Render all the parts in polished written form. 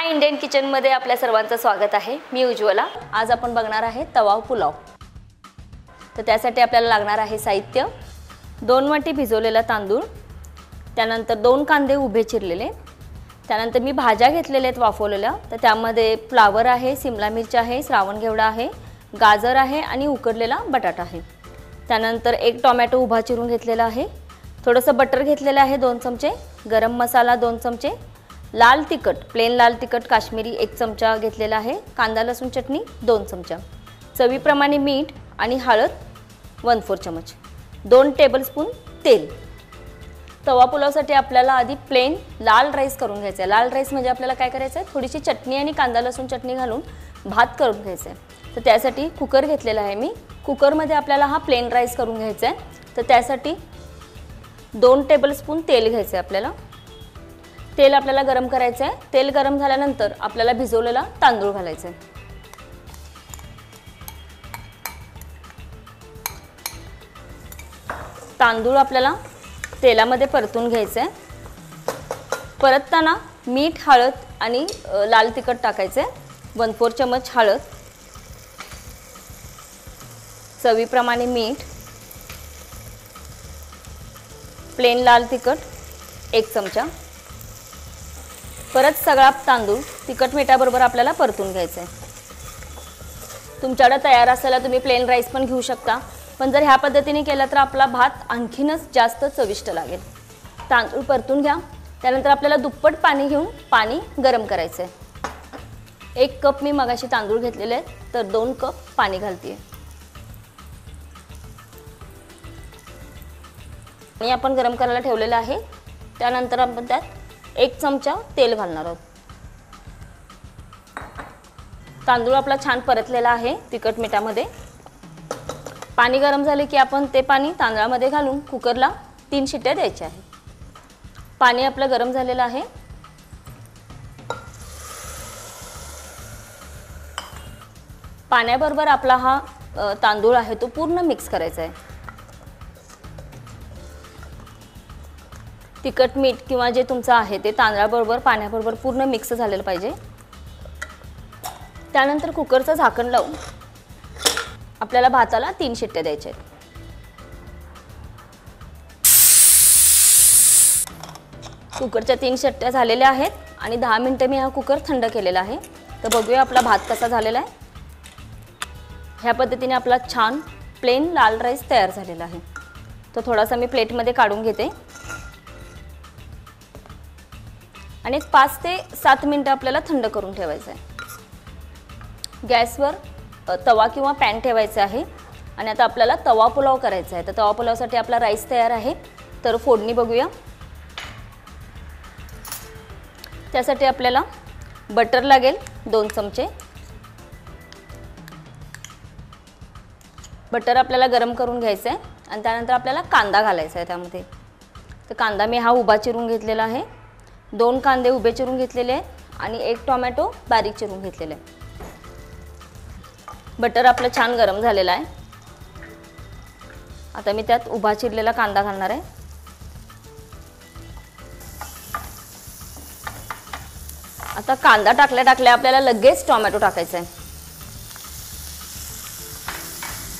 माय Indian किचनमध्ये आपल्या सर्वांचं स्वागत आहे। मी उज्ज्वला। आज आपण बघणार आहे तवा पुलाव। तर त्यासाठी आपल्याला लागणार आहे साहित्य 2 वाटी भिजवलेला तांदूळ, त्यानंतर 2 कांदे उभे चिरलेले, त्यानंतर मी भाज्या घेतलेल्या आहेत वाफवलेल्या। तर त्यामध्ये फ्लावर आहे, शिमला मिरची आहे, श्रावण घेवडा आहे, गाजर आहे आणि उकडलेला बटाटा आहे। त्यानंतर 1 टोमॅटो उभा चिरून घेतलेला आहे, थोडंसं बटर घेतलेलं आहे 2 चमचे, गरम मसाला 2 चमचे, लाल तिखट प्लेन लाल तिखट काश्मीरी 1 चमचा घेतलेला आहे, कांदा लसूण चटणी 2 चमचा, चवीप्रमाणे मीठ आणि हळद 1/4 चमच, 2 टेबलस्पून तेल। तवा पुलावसाठी आपल्याला आधी प्लेन लाल राईस करून घ्यायचा आहे। लाल राईस म्हणजे आपल्याला काय करायचं आहे, थोडीशी चटणी आणि कांदा लसूण चटणी घालून भात करून घ्यायचा आहे। तर त्यासाठी कुकर घेतलेला आहे मी। कुकरमध्ये आपल्याला हा प्लेन राईस करून घ्यायचा आहे। तर त्यासाठी 2 टेबलस्पून तेल घ्यायचं आहे आपल्याला। तेल आपल्याला गरम करायचं आहे। तेल गरम झाल्यानंतर आपल्याला भिजवलेला तांदूळ घालायचा आहे। तांदूळ आपल्याला तेलामध्ये परतून घ्यायचं आहे। परतताना मीठ हळद आणि लाल तिखट टाकायचं आहे, 1/4 चमच हळद, चवीप्रमाणे मीठ, प्लेन लाल तिखट 1 चमचा। परत सगळा तांदूळ तिखट मिठाबरोबर आपल्याला परतून घ्यायचा आहे। तुमच्याकडे तयार असलेला तुम्ही प्लेन राईस पण घेऊ शकता, पण जर ह्या पद्धतीने केला तर आपला भात आणखीनच जास्त चविष्ट लागेल। तांदूळ परतून घ्या। त्यानंतर आपल्याला दुप्पट पाणी घेऊन पाणी गरम करायचं आहे। 1 कप मी मगाशी तांदूळ घेतलेले आहेत, तर 2 कप पाणी घालते आणि आपण गरम करायला ठेवलेलं आहे। त्यानंतर आपण त्यात 1 चमचा तेल घालणार आहोत। तांदूळ आपला छान परतलेला आहे तिखट मिठामध्ये। पाणी गरम झाले की आपण ते पाणी तांदळामध्ये घालून कुकरला 3 शिट्ट्या द्यायच्या आहेत। पाणी आपलं गरम झालेलं आहे। पाण्याबरोबर आपला हा तांदूळ आहे तो पूर्ण मिक्स करायचा आहे। तिखट मीठ किंवा जे तुमचं आहे ते तांदळाबरोबर पाण्याबरोबर पूर्ण मिक्स झालेलं पाहिजे। त्यानंतर कुकरचं झाकण लावून आपल्याला भाताला 3 शिट्ट्या द्यायच्या आहेत। कुकरच्या 3 शिट्ट्या झालेल्या आहेत आणि 10 मिनिटं मी हा कुकर थंड केलेला आहे। तर बघूया आपला भात कसा झालेला आहे। ह्या पद्धतीने आपला छान प्लेन लाल राईस तयार झालेला आहे। तो थोडासा मी प्लेटमध्ये काढून घेते आणि 5 ते 7 मिनिटं आपल्याला थंड करून ठेवायचं आहे। गॅसवर तवा किंवा पॅन ठेवायचा आहे आणि आता आपल्याला तवा पुलाव करायचा आहे। तर तवा पुलावसाठी आपला राईस तयार आहे। तर फोडणी बघूया। त्यासाठी आपल्याला बटर लागेल 2 चमचे। बटर आपल्याला गरम करून घ्यायचं आहे आणि त्यानंतर आपल्याला कांदा घालायचा आहे त्यामध्ये। तर कांदा मी हा उभा चिरून घेतलेला आहे, 2 कांदे उभे चिरून घेतलेले आहेत आणि 1 टोमॅटो बारीक चिरून घेतलेला आहे। बटर आपलं छान गरम झालेलं आहे। आता मी त्यात उभा चिरलेला कांदा घालणार आहे। आता कांदा टाकल्या आपल्याला लगेच टोमॅटो टाकायचा आहे,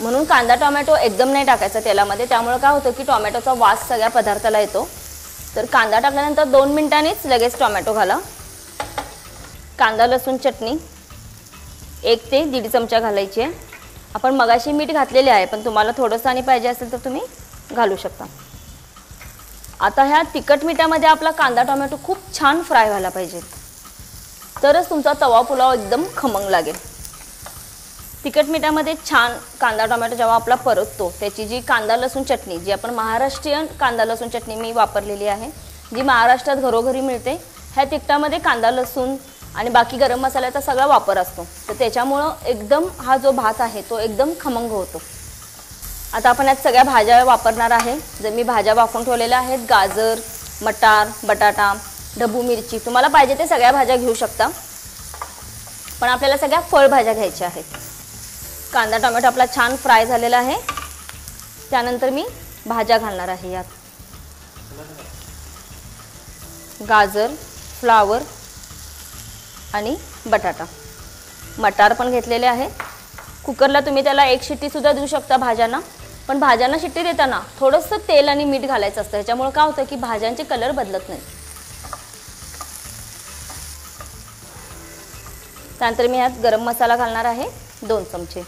म्हणून कांदा टोमॅटो एकदम नाही टाकायचा तेलामध्ये। त्यामुळे काय होतं की टोमॅटोचा वास सगळ्या पदार्थाला येतो। तर कांदा टाकल्यानंतर 2 मिनिटांनीच लगेच टोमॅटो घाला। कांदा लसूण चटणी 1 ते 1.5 चमचा घालायची आहे। आपण मगाशी मीठ घातलेले आहे, पण तुम्हाला थोडंसं आणि पाहिजे असेल तर तुम्ही घालू शकता। आता ह्या तिखट मिठामध्ये आपला कांदा टोमॅटो खूप छान फ्राय व्हायला पाहिजे, तरच तुमचा तवा पुलाव एकदम खमंग लागेल। तिखट मिठामध्ये छान कांदा टोमॅटो जेव्हा आपला परततो, त्याची जी कांदा लसूण चटणी, जी आपण महाराष्ट्रीयन कांदा लसूण चटणी मी वापरलेली आहे, जी महाराष्ट्रात घरोघरी मिळते, ह्या तिखटामध्ये कांदा लसूण आणि बाकी गरम मसाल्याचा सगळा वापर असतो। तर त्याच्यामुळं एकदम हा जो भात आहे तो एकदम खमंग होतो। आता आपण यात सगळ्या भाज्या वापरणार आहे। जर मी भाज्या वाफवून ठेवलेल्या आहेत, गाजर, मटार, बटाटा, ढबू मिरची, तुम्हाला पाहिजे ते सगळ्या भाज्या घेऊ शकता, पण आपल्याला सगळ्या फळभाज्या घ्यायच्या आहेत। कांदा टोमॅटो आपला छान फ्राय झालेला आहे। त्यानंतर मी भाज्या घालणार आहे यात। गाजर, फ्लावर, आणि बटाटा, मटार पण घेतलेले आहे। कुकरला तुम्ही त्याला एक शिट्टी सुद्धा देऊ शकता भाज्यांना, पण भाज्यांना शिट्टी देताना थोडंसं तेल आणि मीठ घालायचं असतं, ह्याच्यामुळे काय होतं की भाज्यांचे कलर बदलत नाही। त्यानंतर मी यात गरम मसाला घालणार आहे 2 चमचे।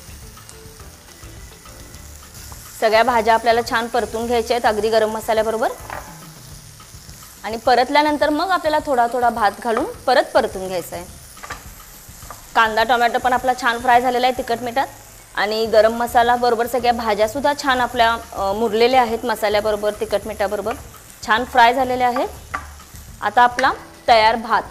सगळ्या भाज्या आपल्याला छान परतून घ्यायच्या आहेत अगदी गरम मसाल्याबरोबर, आणि परतल्यानंतर मग आपल्याला थोडा थोडा भात घालून परत परतून घ्यायचं आहे। कांदा टोमॅटो पण आपला छान फ्राय झालेला आहे तिखट मिठात, आणि गरम मसाला बरोबर सगळ्या भाज्या सुद्धा छान आपल्या मुरलेल्या आहेत मसाल्याबरोबर तिखट मिठाबरोबर छान फ्राय झालेल्या आहेत। आता आपला तयार भात,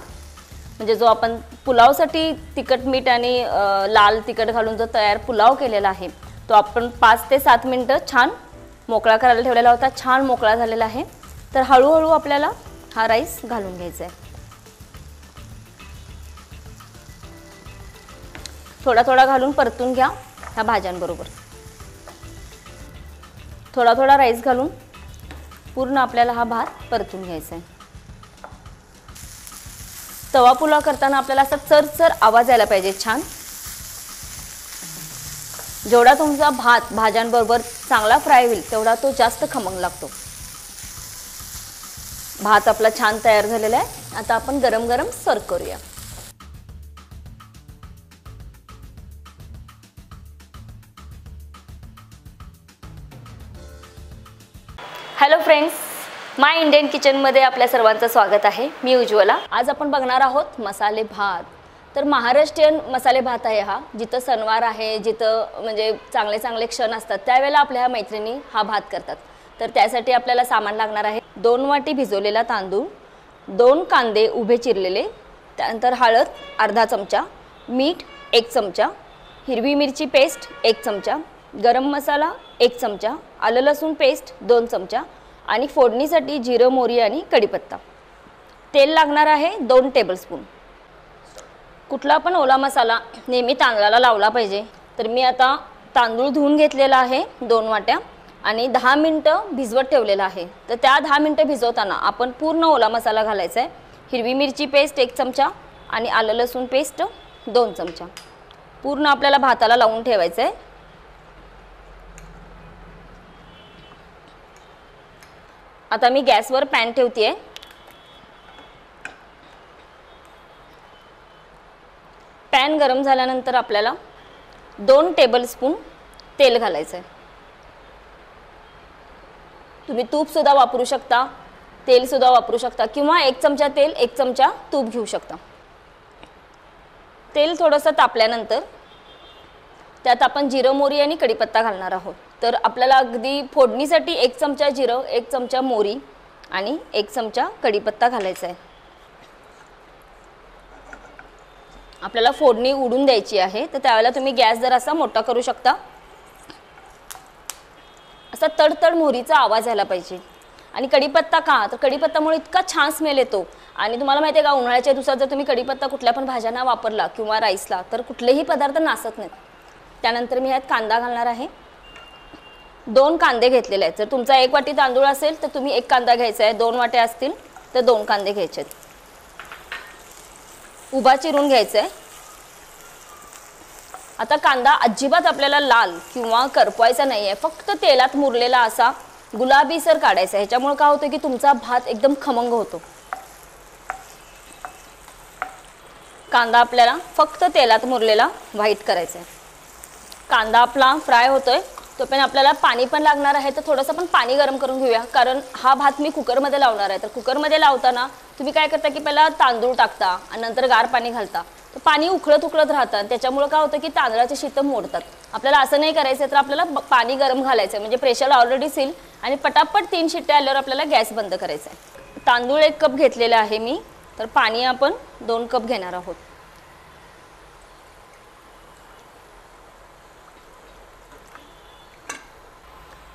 म्हणजे जो आपण पुलावसाठी तिखट मीठ आणि लाल तिखट घालून जो तयार पुलाव केलेला आहे तो आपण 5 ते 7 मिनिटं छान मोकळा करायला ठेवलेला होता, छान मोकळा झालेला आहे। तर हळूहळू आपल्याला हा राईस घालून घ्यायचा आहे, थोडा थोडा घालून परतून घ्या ह्या भाज्यांबरोबर। थोडा थोडा राईस घालून पूर्ण आपल्याला हा भात परतून घ्यायचा आहे। तवा पुलाव करताना आपल्याला असा चरचर आवाज यायला पाहिजे छान। जेवढा तुमचा भात भाज्यांबरोबर चांगला फ्राय होईल तेवढा तो जास्त खमंग लागतो। भात आपला छान तयार झालेला आहे, आता आपण गरम गरम सर्व करूया। हॅलो फ्रेंड्स, माय इंडियन किचनमध्ये आपल्या सर्वांचं स्वागत आहे। मी उज्ज्वला। आज आपण बघणार आहोत मसाले भात। तर महाराष्ट्रीयन मसाले भात आहे हा, जिथं सणवार आहे, जिथं म्हणजे चांगले चांगले क्षण असतात त्यावेळेला आपल्या ह्या मैत्रिणी हा भात करतात। तर त्यासाठी आपल्याला सामान लागणार आहे 2 वाटी भिजवलेला तांदूळ, 2 कांदे उभे चिरलेले, त्यानंतर हळद अर्धा चमचा, मीठ 1 चमचा, हिरवी मिरची पेस्ट 1 चमचा, गरम मसाला 1 चमचा, आलं लसूण पेस्ट 2 चमचा, आणि फोडणीसाठी जिरं मोहरी आणि कढीपत्ता। तेल लागणार आहे 2 टेबलस्पून। कुठला पण ओला मसाला नेहमी तांदळाला लावला पाहिजे। तर मी आता तांदूळ धुवून घेतलेला आहे 2 वाट्या आणि 10 मिनिटं भिजवत ठेवलेला आहे। तर त्या 10 मिनिटं भिजवताना आपण पूर्ण ओला मसाला घालायचा आहे। हिरवी मिरची पेस्ट 1 चमचा आणि आलं लसूण पेस्ट 2 चमचा पूर्ण आपल्याला भाताला लावून ठेवायचं आहे। आता मी गॅसवर पॅन ठेवतेय। पॅन गरम झाल्यानंतर आपल्याला 2 टेबलस्पून तेल घालायचं आहे। तुम्ही तूप सुद्धा वापरू शकता, तेल सुद्धा वापरू शकता, किंवा 1 चमचा तेल 1 चमचा तूप घेऊ शकता। तेल थोडंसं तापल्यानंतर त्यात आपण जिरं मोहरी आणि कढीपत्ता घालणार आहोत। तर आपल्याला अगदी फोडणीसाठी 1 चमचा जिरं, 1 चमचा मोहरी आणि 1 चमचा कढीपत्ता घालायचा आहे। आपल्याला फोडणी उडून द्यायची आहे, तर त्यावेळेला तुम्ही गॅस जर असा मोठा करू शकता। असा तडतड मोहरीचा आवाज यायला पाहिजे। आणि कढीपत्ता का, तर कढीपत्तामुळे इतका छान स्मेल येतो। आणि तुम्हाला माहिती आहे का, उन्हाळ्याच्या दिवसात जर तुम्ही कढीपत्ता कुठल्या पण भाज्यांना वापरला किंवा राईसला तर कुठलेही पदार्थ नासत नाहीत। त्यानंतर मी यात कांदा घालणार आहे। 2 कांदे घेतलेले आहेत। जर तुमचा 1 वाटी तांदूळ असेल तर तुम्ही 1 कांदा घ्यायचा आहे, 2 वाट्या असतील तर 2 कांदे घ्यायचे आहेत। उभा चिरून घ्यायचा आहे। आता कांदा अजिबात आपल्याला लाल किंवा करपवायचा नाहीये, फक्त तेलात मुरलेला असा गुलाबीसर काढायचा। ह्याच्यामुळे काय होतं की तुमचा भात एकदम खमंग होतो। कांदा आपल्याला फक्त तेलात मुरलेला व्हाईट करायचा आहे। कांदा आपला फ्राय होतोय तोपर्यंत आपल्याला पाणी पण लागणार आहे। तर थोडंसं पण पाणी गरम करून घेऊया, कारण हा भात मी कुकरमध्ये लावणार आहे। तर कुकरमध्ये लावताना तुम्ही काय करता की पहिला तांदूळ टाकता आणि नंतर गार पाणी घालता, तर पाणी उकळत उकळत राहतं। त्याच्यामुळे काय होतं की तांदळाचे शीतं मोडतात। आपल्याला असं नाही करायचं, तर आपल्याला पाणी गरम घालायचं, म्हणजे प्रेशर ऑलरेडी सील, आणि पटापट 3 शिट्ट्या आल्यावर आपल्याला गॅस बंद करायचा आहे। तांदूळ 1 कप घेतलेला आहे मी, तर पाणी आपण 2 कप घेणार आहोत।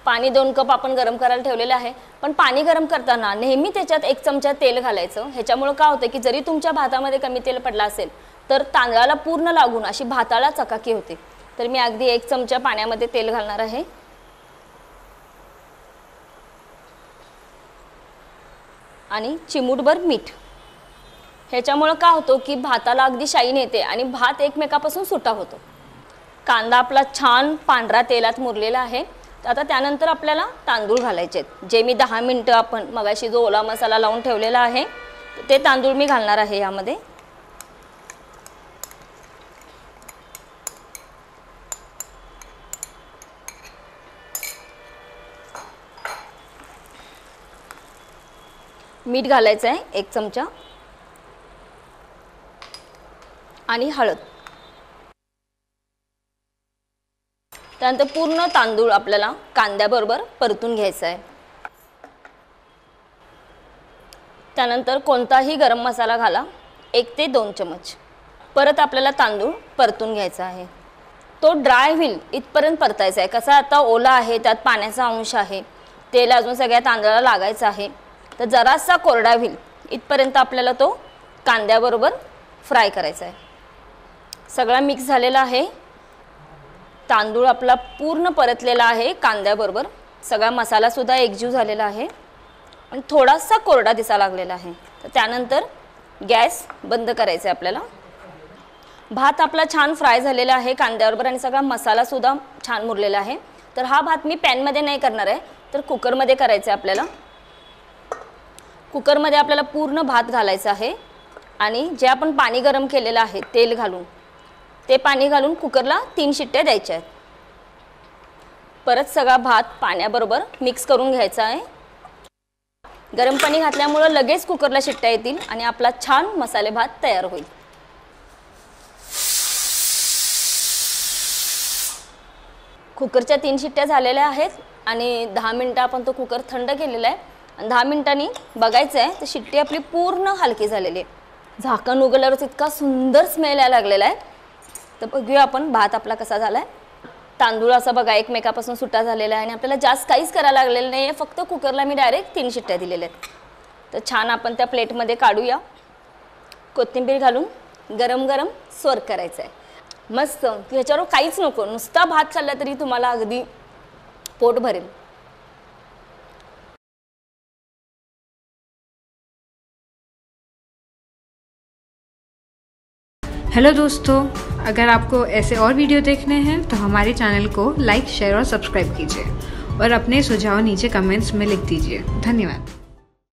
पाणी 2 कप आपण गरम करायला ठेवलेलं आहे। पण पाणी गरम करताना नेहमी त्याच्यात 1 चमचा तेल घालायचं। ह्याच्यामुळे काय होतं की जरी तुमच्या भातामध्ये कमी तेल पडला असेल तर तांदळाला पूर्ण लागून अशी भाताला चकाकी होते। तर मी अगदी 1 चमचा पाण्यामध्ये तेल घालणार आहे आणि चिमूटभर मीठ। ह्याच्यामुळं काय होतं की भाताला अगदी शाईन येते आणि भात एकमेकापासून सुटा होतो। कांदा आपला छान पांढरा तेलात मुरलेला आहे। तर आता त्यानंतर आपल्याला तांदूळ घालायचे आहेत, जे मी 10 मिनिटं आपण मगाशी जो ओला मसाला लावून ठेवलेला आहे ते तांदूळ मी घालणार आहे यामध्ये। मीठ घालायचं आहे 1 चमचा आणि हळद। त्यानंतर पूर्ण तांदूळ आपल्याला कांद्याबरोबर परतून घ्यायचा आहे। त्यानंतर कोणताही गरम मसाला घाला 1 ते 2 चमच। परत आपल्याला तांदूळ परतून घ्यायचा आहे, तो ड्राय होईल इथपर्यंत परतायचा आहे। कसा आता ओला आहे, त्यात पाण्याचा अंश आहे, तेल अजून सगळ्या तांदळाला लागायचं आहे, तर जरासा कोरडा होईल इथपर्यंत आपल्याला तो कांद्याबरोबर फ्राय करायचा आहे। सगळा मिक्स झालेला आहे, तांदूळ आपला पूर्ण परतलेला आहे कांद्याबरोबर, सगळा मसाला सुद्धा एकजीव झालेला आहे आणि थोडासा कोरडा दिसायला लागलेला आहे। तर त्यानंतर गॅस बंद करायचा आहे आपल्याला। भात आपला छान फ्राय झालेला आहे कांद्याबरोबर आणि सगळा मसाला सुद्धा छान मुरलेला आहे। तर हा भात मी पॅनमध्ये नाही करणार आहे, तर कुकरमध्ये करायचा आहे आपल्याला। कुकरमध्ये आपल्याला पूर्ण भात घालायचा आहे आणि जे आपण पाणी गरम केलेलं आहे तेल घालून, ते पाणी घालून कुकरला 3 शिट्ट्या द्यायच्या आहेत। परत सगळा भात पाण्याबरोबर मिक्स करून घ्यायचा आहे। गरम पाणी घातल्यामुळे लगेच कुकरला शिट्ट्या येतील आणि आपला छान मसाले भात तयार होईल। कुकरच्या 3 शिट्ट्या झालेल्या आहेत आणि 10 मिनिटं आपण तो कुकर थंड केलेला आहे आणि 10 मिनिटांनी बघायचं आहे तर शिट्टी आपली पूर्ण हलकी झालेली आहे। झाकण उघडल्यावरच इतका सुंदर स्मेल यायला लागलेला आहे। तर बघूया आपण भात आपला कसा झालाय। तांदूळ असा बघा एकमेकापासून सुटा झालेला आहे आणि आपल्याला जास्त काहीच करायला लागलेलं नाही आहे, फक्त कुकरला मी डायरेक्ट 3 शिट्ट्या दिलेल्या आहेत। तर छान आपण त्या प्लेटमध्ये काढूया, कोथिंबीर घालून गरम गरम सर्व करायचं आहे। मस्त, ह्याच्यावर काहीच नको, नुसता भात खाल्ला तरी तुम्हाला अगदी पोट भरेल। हेलो दोस्तों, अगर आपको ऐसे और वीडियो देखने हैं तो हमारे चैनल को लाइक, शेयर और सब्सक्राइब कीजिए और अपने सुझाव नीचे कमेंट्स में लिख दीजिए। धन्यवाद।